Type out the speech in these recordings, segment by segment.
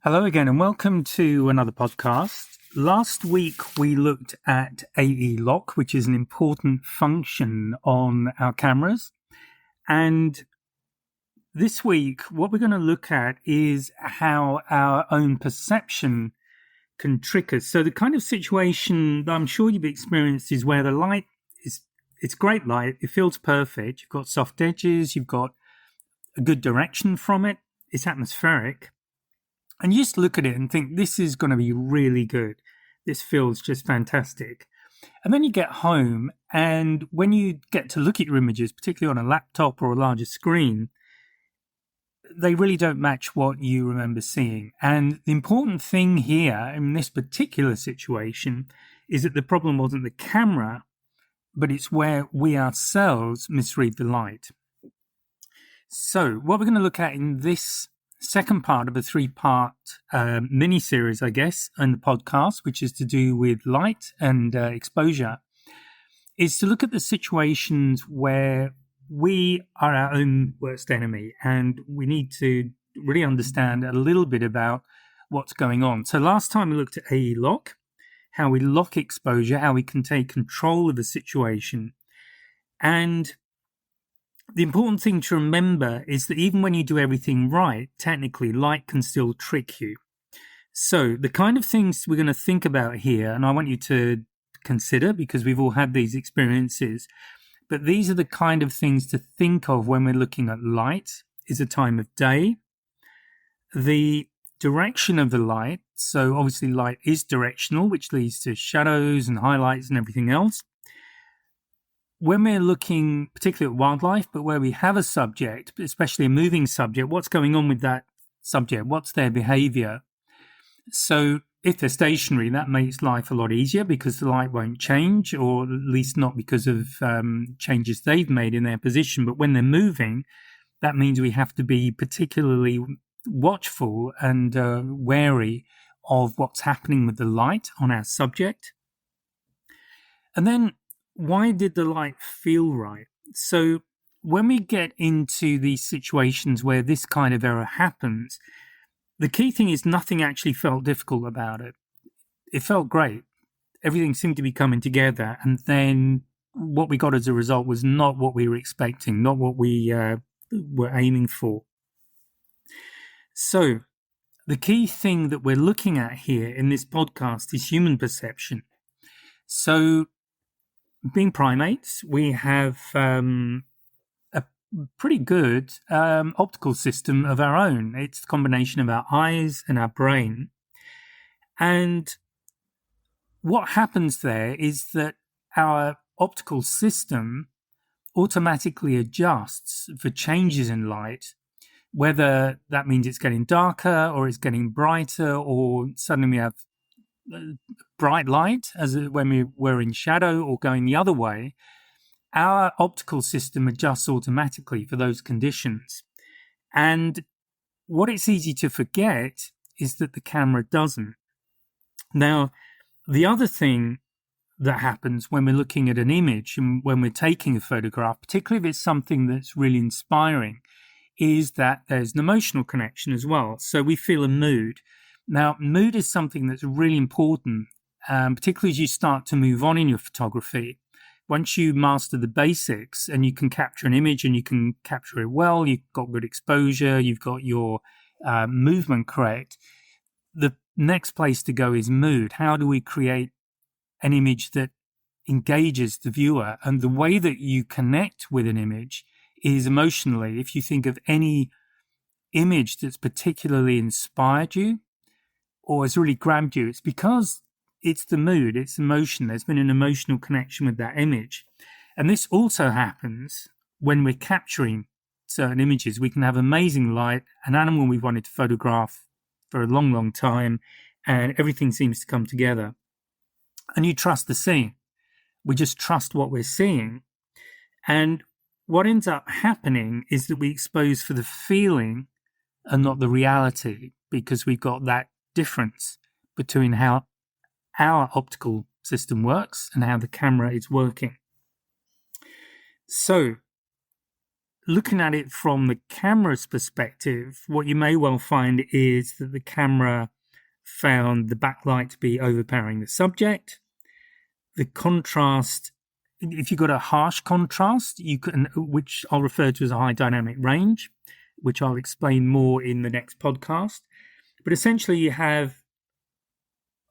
Hello again, and welcome to another podcast. Last week, we looked at AE lock, which is an important function on our cameras. And this week, what we're going to look at is how our own perception can trick us. So the kind of situation that I'm sure you've experienced is where the light it's great light. It feels perfect. You've got soft edges. You've got a good direction from it. It's atmospheric. And you just look at it and think, this is going to be really good. This feels just fantastic. And then you get home, and when you get to look at your images, particularly on a laptop or a larger screen, they really don't match what you remember seeing. And the important thing here in this particular situation is that the problem wasn't the camera, but it's where we ourselves misread the light. So what we're going to look at in this second part of a three-part mini-series, I guess, in the podcast, which is to do with light and exposure, is to look at the situations where we are our own worst enemy, and we need to really understand a little bit about what's going on. So last time we looked at AE lock, how we lock exposure, how we can take control of the situation. And the important thing to remember is that even when you do everything right, technically, light can still trick you. So the kind of things we're going to think about here, and I want you to consider because we've all had these experiences, but these are the kind of things to think of when we're looking at light. Is a time of day, the direction of the light. So obviously light is directional, which leads to shadows and highlights and everything else. When we're looking particularly at wildlife, but where we have a subject, especially a moving subject, what's going on with that subject? What's their behavior? So if they're stationary, that makes life a lot easier because the light won't change, or at least not because of changes they've made in their position. But when they're moving, that means we have to be particularly watchful and wary of what's happening with the light on our subject. And then, why did the light feel right? So when we get into these situations where this kind of error happens, the key thing is nothing actually felt difficult about it. It felt great. Everything seemed to be coming together. And then what we got as a result was not what we were expecting, not what we were aiming for. So the key thing that we're looking at here in this podcast is human perception. So being primates, we have a pretty good optical system of our own. It's a combination of our eyes and our brain. And what happens there is that our optical system automatically adjusts for changes in light, whether that means it's getting darker or it's getting brighter, or suddenly we have bright light as when we were in shadow, or going the other way. Our optical system adjusts automatically for those conditions. And what it's easy to forget is that the camera doesn't. Now, the other thing that happens when we're looking at an image and when we're taking a photograph, particularly if it's something that's really inspiring, is that there's an emotional connection as well. So we feel a mood. Now, mood is something that's really important, particularly as you start to move on in your photography. Once you master the basics and you can capture an image and you can capture it well, you've got good exposure, you've got your movement correct, the next place to go is mood. How do we create an image that engages the viewer? And the way that you connect with an image is emotionally. If you think of any image that's particularly inspired you, or has really grabbed you, it's because it's the mood, it's emotion. There's been an emotional connection with that image. And this also happens when we're capturing certain images. We can have amazing light, an animal we've wanted to photograph for a long, long time, and everything seems to come together. And you trust the scene. We just trust what we're seeing. And what ends up happening is that we expose for the feeling and not the reality, because we've got that difference between how our optical system works and how the camera is working. So looking at it from the camera's perspective, what you may well find is that the camera found the backlight to be overpowering the subject. The contrast, if you've got a harsh contrast, you can, which I'll refer to as a high dynamic range, which I'll explain more in the next podcast. But essentially, you have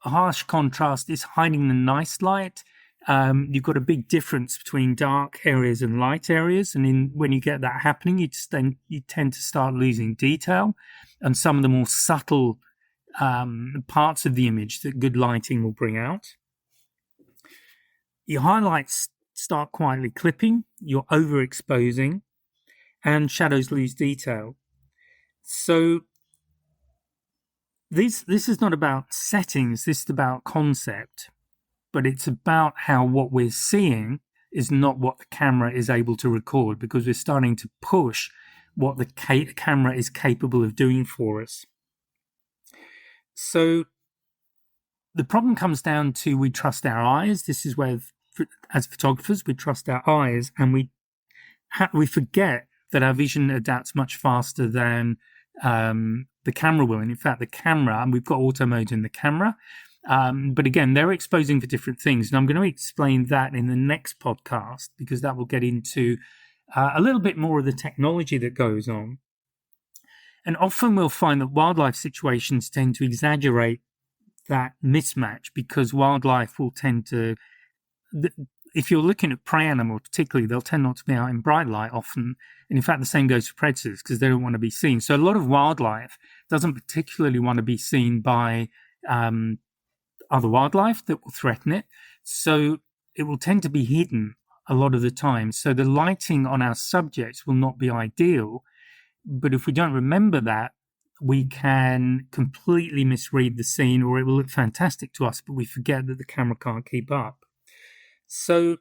a harsh contrast is hiding the nice light. You've got a big difference between dark areas and light areas, and when you get that happening, you tend to start losing detail, and some of the more subtle parts of the image that good lighting will bring out. Your highlights start quietly clipping, you're overexposing, and shadows lose detail. So this is not about settings, this is about concept, but it's about how what we're seeing is not what the camera is able to record, because we're starting to push what the camera is capable of doing for us. So the problem comes down to we trust our eyes. This is where, as photographers, we trust our eyes, and we forget that our vision adapts much faster than the camera will. And in fact, the camera, and we've got auto mode in the camera, but again, they're exposing for different things. And I'm going to explain that in the next podcast, because that will get into a little bit more of the technology that goes on. And often we'll find that wildlife situations tend to exaggerate that mismatch, because wildlife will tend to, if you're looking at prey animals particularly, they'll tend not to be out in bright light often. And in fact, the same goes for predators, because they don't want to be seen. So a lot of wildlife doesn't particularly want to be seen by other wildlife that will threaten it. So it will tend to be hidden a lot of the time. So the lighting on our subjects will not be ideal. But if we don't remember that, we can completely misread the scene, or it will look fantastic to us, but we forget that the camera can't keep up. So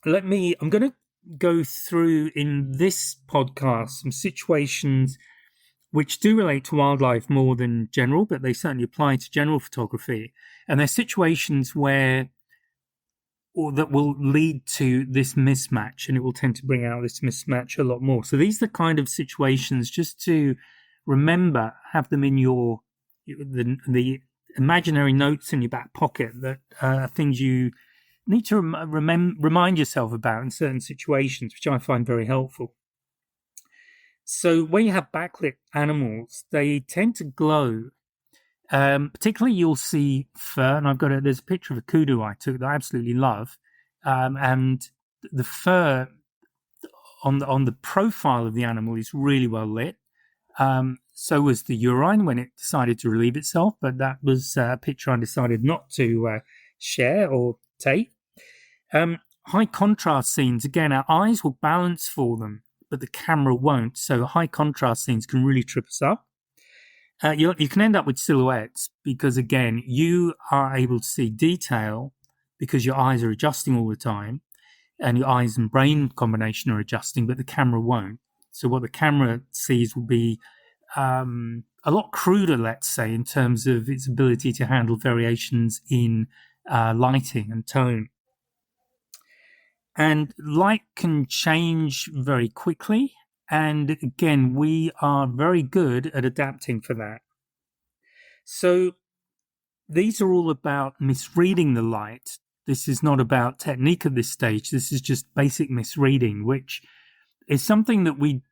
I'm going to go through in this podcast some situations which do relate to wildlife more than general, but they certainly apply to general photography. And they're situations that will lead to this mismatch, and it will tend to bring out this mismatch a lot more. So these are the kind of situations, just to remember, have them in the imaginary notes in your back pocket, that are things you need to remind yourself about in certain situations, which I find very helpful. So when you have backlit animals, they tend to glow. Particularly, you'll see fur, and there's a picture of a kudu I took that I absolutely love, and the fur on the profile of the animal is really well lit. So was the urine when it decided to relieve itself, but that was a picture I decided not to share or take. High contrast scenes, again, our eyes will balance for them, but the camera won't. So high contrast scenes can really trip us up. You can end up with silhouettes, because again, you are able to see detail because your eyes are adjusting all the time, and your eyes and brain combination are adjusting, but the camera won't. So what the camera sees will be a lot cruder, let's say, in terms of its ability to handle variations in lighting and tone. And light can change very quickly. And again, we are very good at adapting for that. So these are all about misreading the light. This is not about technique at this stage. This is just basic misreading, which is something that we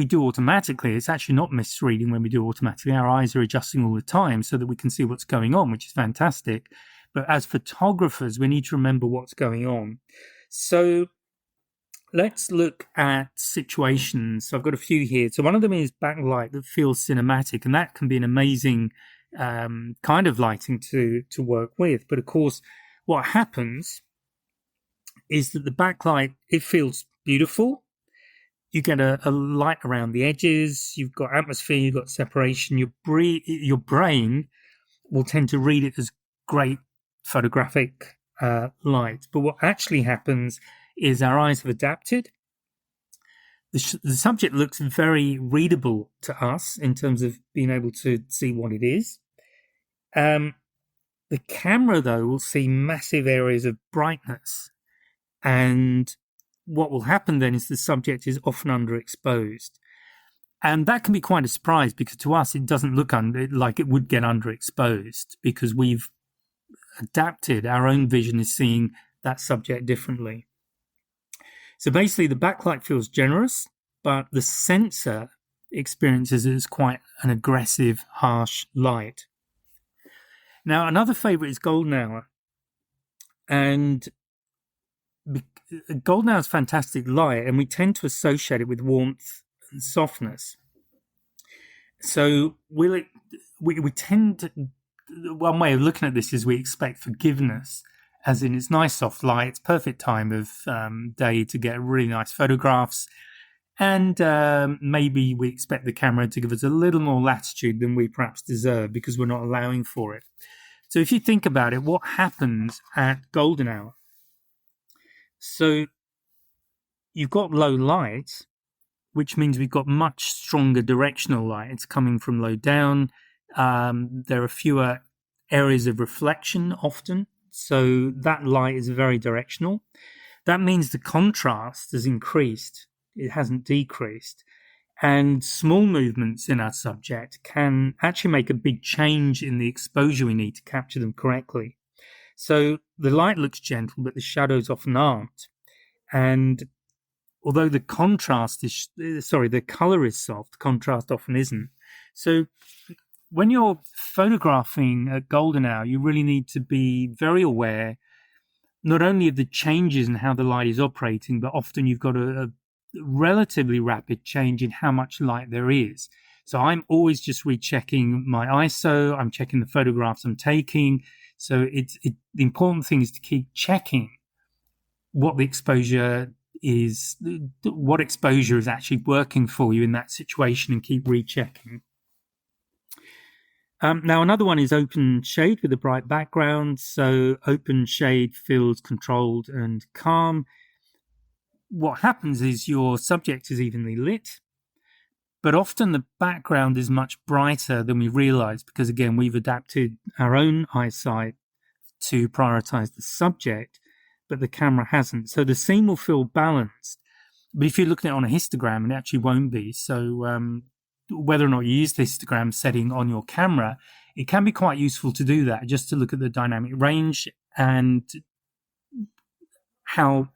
do automatically. It's actually not misreading when we do automatically. Our eyes are adjusting all the time so that we can see what's going on, which is fantastic. But as photographers, we need to remember what's going on. So let's look at situations. So I've got a few here. So one of them is backlight that feels cinematic, and that can be an amazing kind of lighting to work with. But of course, what happens is that the backlight, it feels beautiful. You get a light around the edges. You've got atmosphere. You've got separation. Your brain will tend to read it as great photographic light. But what actually happens is our eyes have adapted. The subject looks very readable to us in terms of being able to see what it is. The camera, though, will see massive areas of brightness, and what will happen then is the subject is often underexposed. And that can be quite a surprise because to us, it doesn't look like it would get underexposed because we've adapted. Our own vision is seeing that subject differently. So basically, the backlight feels generous, but the sensor experiences it as quite an aggressive, harsh light. Now, another favorite is golden hour. And golden hour is fantastic light, and we tend to associate it with warmth and softness. So we tend to, one way of looking at this is we expect forgiveness, as in it's nice soft light, it's perfect time of day to get really nice photographs, and maybe we expect the camera to give us a little more latitude than we perhaps deserve because we're not allowing for it. So if you think about it, what happens at golden hour? So you've got low light, which means we've got much stronger directional light. It's coming from low down. There are fewer areas of reflection often. So that light is very directional. That means the contrast has increased. It hasn't decreased. And small movements in our subject can actually make a big change in the exposure we need to capture them correctly. So the light looks gentle, but the shadows often aren't. And although the color is soft, contrast often isn't. So when you're photographing at golden hour, you really need to be very aware not only of the changes in how the light is operating, but often you've got a relatively rapid change in how much light there is. So I'm always just rechecking my ISO. I'm checking the photographs I'm taking. So the important thing is to keep checking what the exposure is, what exposure is actually working for you in that situation, and keep rechecking. Now, another one is open shade with a bright background. So open shade feels controlled and calm. What happens is your subject is evenly lit, but often the background is much brighter than we realize because, again, we've adapted our own eyesight to prioritize the subject, but the camera hasn't. So the scene will feel balanced. But if you're looking at it on a histogram, it actually won't be. So whether or not you use the histogram setting on your camera, it can be quite useful to do that, just to look at the dynamic range and how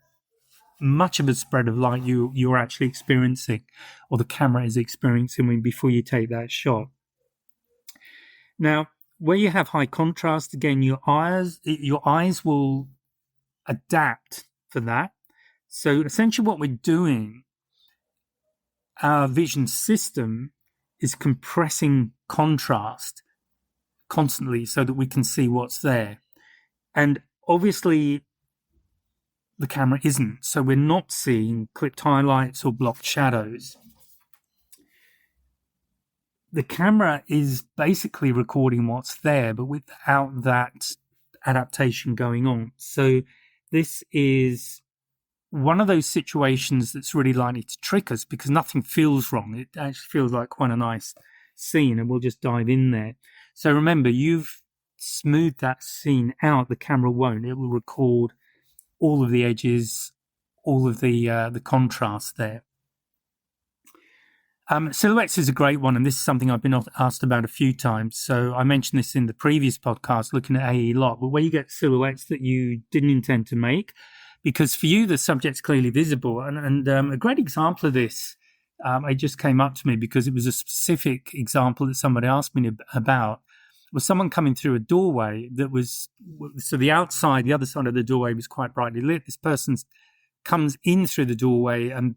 much of a spread of light you're actually experiencing, or the camera is experiencing before you take that shot. Now, where you have high contrast, again, your eyes will adapt for that. So essentially what we're doing, our vision system is compressing contrast constantly so that we can see what's there. And obviously the camera isn't, so we're not seeing clipped highlights or blocked shadows. The camera is basically recording what's there, but without that adaptation going on. So this is one of those situations that's really likely to trick us because nothing feels wrong. It actually feels like quite a nice scene, and we'll just dive in there. So remember, you've smoothed that scene out. The camera won't. It will record all of the edges, all of the contrast there. Silhouettes is a great one, and this is something I've been asked about a few times. So I mentioned this in the previous podcast, looking at AE lock, but where you get silhouettes that you didn't intend to make, because for you the subject's clearly visible. And a great example of this, it just came up to me because it was a specific example that somebody asked me about, was someone coming through a doorway that was, so the other side of the doorway was quite brightly lit. This person comes in through the doorway, and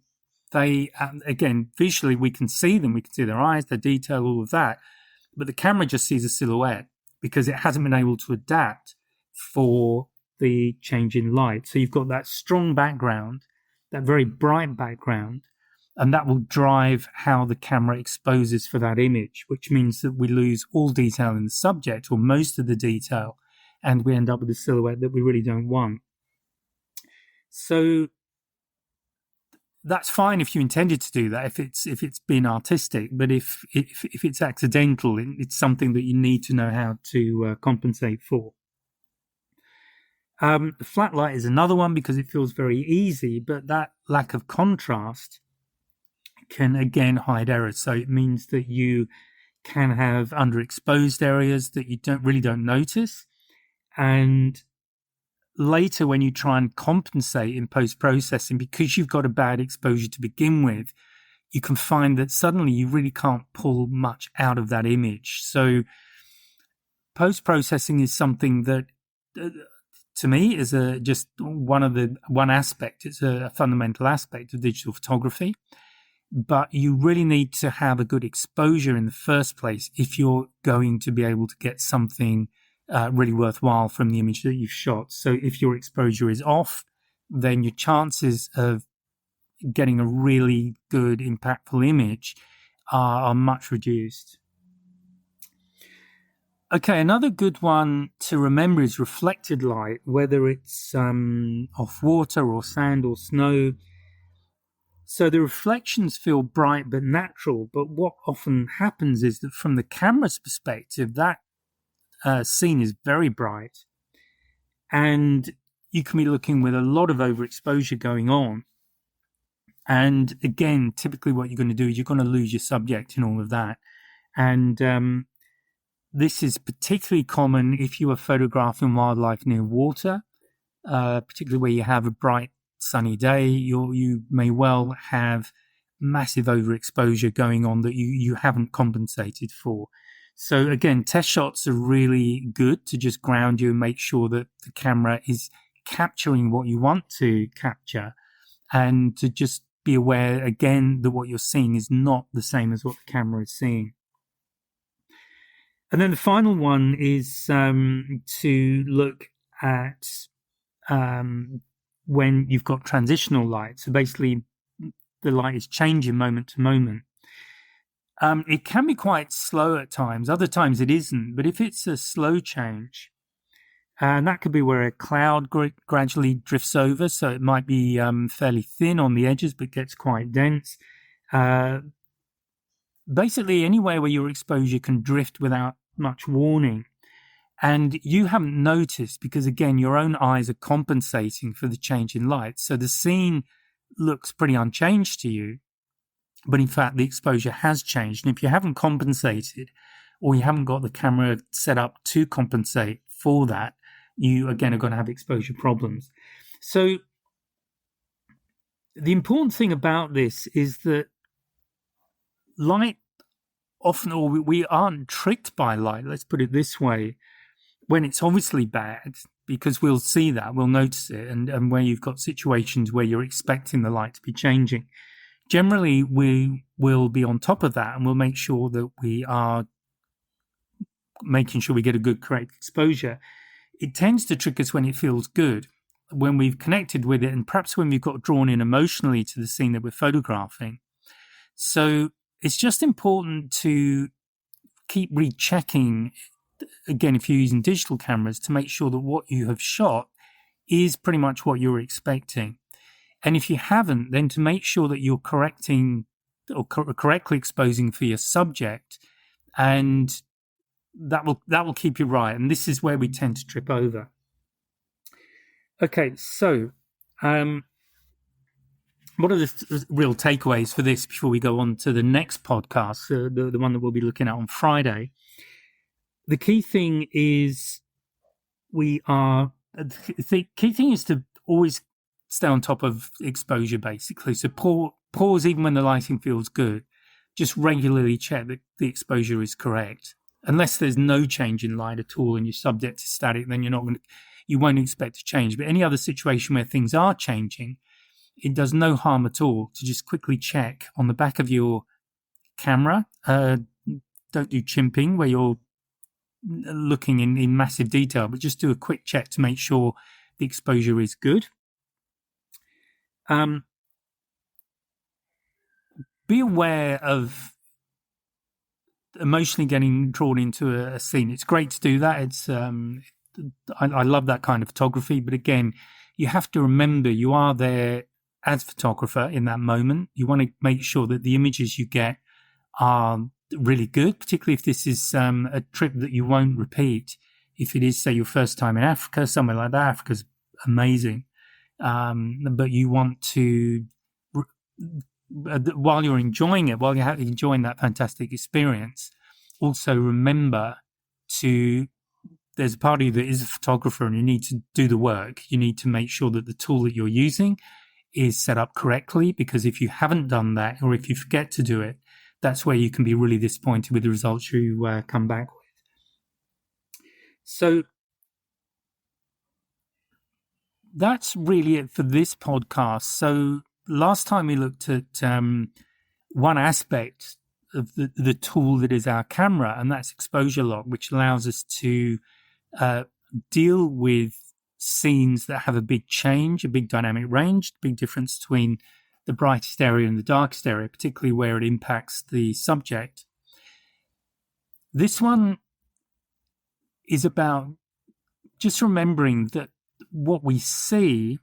they, again, visually we can see them, we can see their eyes, their detail, all of that, but the camera just sees a silhouette because it hasn't been able to adapt for the change in light. So you've got that strong background, that very bright background, and that will drive how the camera exposes for that image, which means that we lose all detail in the subject, or most of the detail, and we end up with a silhouette that we really don't want. So that's fine if you intended to do that, if it's being artistic, but if it's accidental, it's something that you need to know how to compensate for. Flat light is another one because it feels very easy, but that lack of contrast can again hide errors. So it means that you can have underexposed areas that you don't notice. And later, when you try and compensate in post-processing, because you've got a bad exposure to begin with, you can find that suddenly you really can't pull much out of that image. So post-processing is something that, to me, is just one aspect. It's a fundamental aspect of digital photography. But you really need to have a good exposure in the first place if you're going to be able to get something really worthwhile from the image that you've shot. So if your exposure is off, then your chances of getting a really good, impactful image are much reduced. Okay, another good one to remember is reflected light, whether it's off water or sand or snow. So the reflections feel bright but natural, but what often happens is that from the camera's perspective, that scene is very bright, and you can be looking with a lot of overexposure going on. And again, typically what you're going to do is you're going to lose your subject in all of that. And this is particularly common if you are photographing wildlife near water, particularly where you have a bright sunny day. You may well have massive overexposure going on that you haven't compensated for. So again, test shots are really good to just ground you and make sure that the camera is capturing what you want to capture, and to just be aware again that what you're seeing is not the same as what the camera is seeing. And then the final one is to look at when you've got transitional light. So basically, the light is changing moment to moment. It can be quite slow at times. Other times it isn't. But if it's a slow change, and that could be where a cloud gradually drifts over, so it might be fairly thin on the edges but gets quite dense. Basically, anywhere where your exposure can drift without much warning, and you haven't noticed because, again, your own eyes are compensating for the change in light. So the scene looks pretty unchanged to you, but in fact, the exposure has changed. And if you haven't compensated, or you haven't got the camera set up to compensate for that, you, again, are going to have exposure problems. So the important thing about this is that light often, or we aren't tricked by light, let's put it this way, when it's obviously bad, because we'll see that, we'll notice it, and where you've got situations where you're expecting the light to be changing. Generally, we will be on top of that, and we'll make sure that we are making sure we get a good, correct exposure. It tends to trick us when it feels good, when we've connected with it, and perhaps when we've got drawn in emotionally to the scene that we're photographing. So it's just important to keep rechecking, again, if you're using digital cameras, to make sure that what you have shot is pretty much what you're expecting. And if you haven't, then to make sure that you're correcting or correctly exposing for your subject, and that will keep you right. And this is where we tend to trip over. Okay, so what are the real takeaways for this before we go on to the next podcast, the one that we'll be looking at on Friday? The key thing is the key thing is to always stay on top of exposure, basically. So pause even when the lighting feels good. Just regularly check that the exposure is correct. Unless there's no change in light at all and your subject is static, then you won't expect to change. But any other situation where things are changing, it does no harm at all to just quickly check on the back of your camera. Don't do chimping where you're looking in massive detail, but just do a quick check to make sure the exposure is good. Be aware of emotionally getting drawn into a scene. It's great to do that. It's I love that kind of photography, but again, you have to remember you are there as photographer in that moment. You want to make sure that the images you get are really good, particularly if this is a trip that you won't repeat. If it is, say, your first time in Africa, somewhere like that, Africa's amazing. But you want to, while you're enjoying it, while you're enjoying that fantastic experience, also remember there's a part of you that is a photographer, and you need to do the work. You need to make sure that the tool that you're using is set up correctly, because if you haven't done that, or if you forget to do it, that's where you can be really disappointed with the results you come back with. So that's really it for this podcast. So last time we looked at one aspect of the tool that is our camera, and that's exposure lock, which allows us to deal with scenes that have a big change, a big dynamic range, big difference between the brightest area and the darkest area, particularly where it impacts the subject. This one is about just remembering that what we see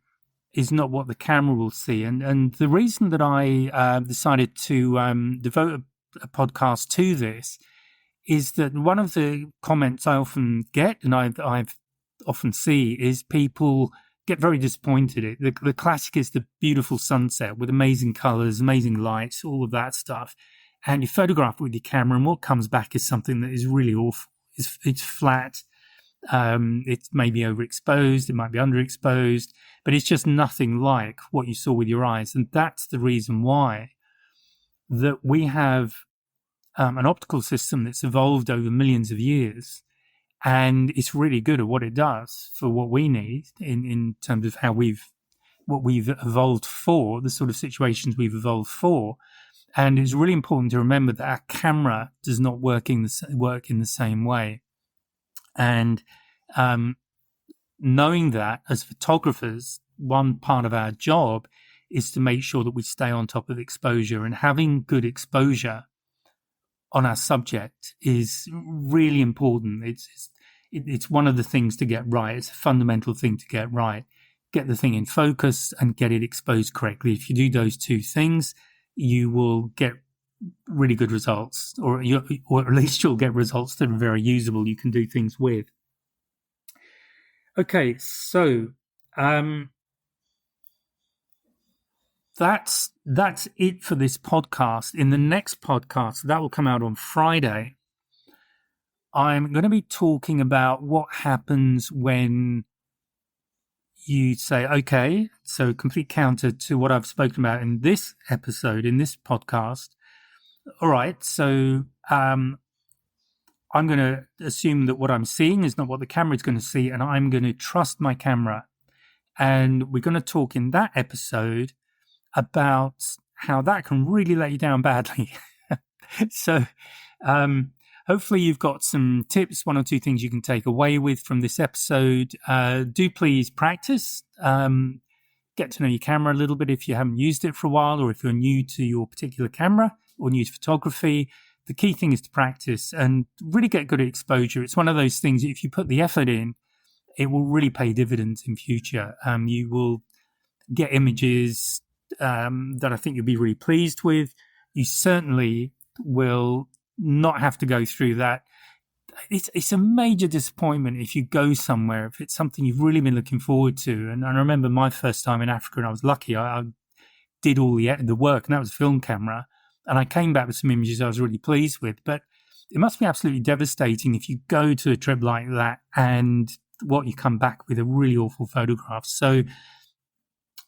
is not what the camera will see. And the reason that I decided to devote a podcast to this is that one of the comments I often get, and I've often see, is people get very disappointed. The classic is the beautiful sunset with amazing colors, amazing lights, all of that stuff. And you photograph it with your camera, and what comes back is something that is really awful. It's flat. It's maybe overexposed. It might be underexposed, but it's just nothing like what you saw with your eyes. And that's the reason why that we have an optical system that's evolved over millions of years, and it's really good at what it does for what we need in terms of what we've evolved for, the sort of situations we've evolved for. And it's really important to remember that our camera does not work in the same way. And knowing that as photographers, one part of our job is to make sure that we stay on top of exposure, and having good exposure on our subject is really important. It's one of the things to get right. It's a fundamental thing to get right. Get the thing in focus and get it exposed correctly. If you do those two things, you will get really good results, or at least you'll get results that are very usable, you can do things with. Okay, so that's it for this podcast. In the next podcast, that will come out on Friday, I'm going to be talking about what happens when you say, okay, so complete counter to what I've spoken about in this episode, in this podcast. All right, so I'm going to assume that what I'm seeing is not what the camera is going to see, and I'm going to trust my camera. And we're going to talk in that episode about how that can really let you down badly. So hopefully you've got some tips, one or two things you can take away with from this episode. Do please practice. Get to know your camera a little bit if you haven't used it for a while, or if you're new to your particular camera or new to photography. The key thing is to practice and really get good at exposure. It's one of those things, if you put the effort in, it will really pay dividends in future. You will get images that I think you'll be really pleased with. You certainly will not have to go through that. It's a major disappointment if you go somewhere, if it's something you've really been looking forward to. And I remember my first time in Africa, and I was lucky. I did all the work, and that was a film camera. And I came back with some images I was really pleased with. But it must be absolutely devastating if you go to a trip like that and what you come back with are really awful photographs. So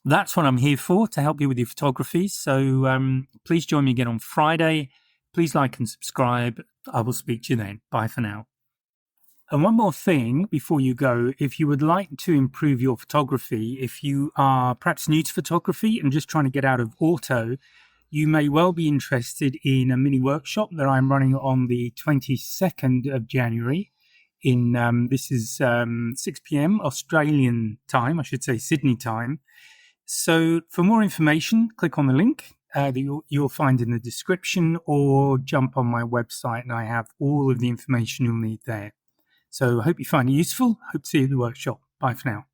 that's what I'm here for, to help you with your photography. So please join me again on Friday. Please like and subscribe. I will speak to you then. Bye for now. And one more thing before you go, if you would like to improve your photography, if you are perhaps new to photography and just trying to get out of auto, you may well be interested in a mini workshop that I'm running on the 22nd of January. This is 6 p.m. Australian time, I should say Sydney time. So for more information, click on the link that you'll find in the description, or jump on my website and I have all of the information you'll need there. So I hope you find it useful. Hope to see you at the workshop. Bye for now.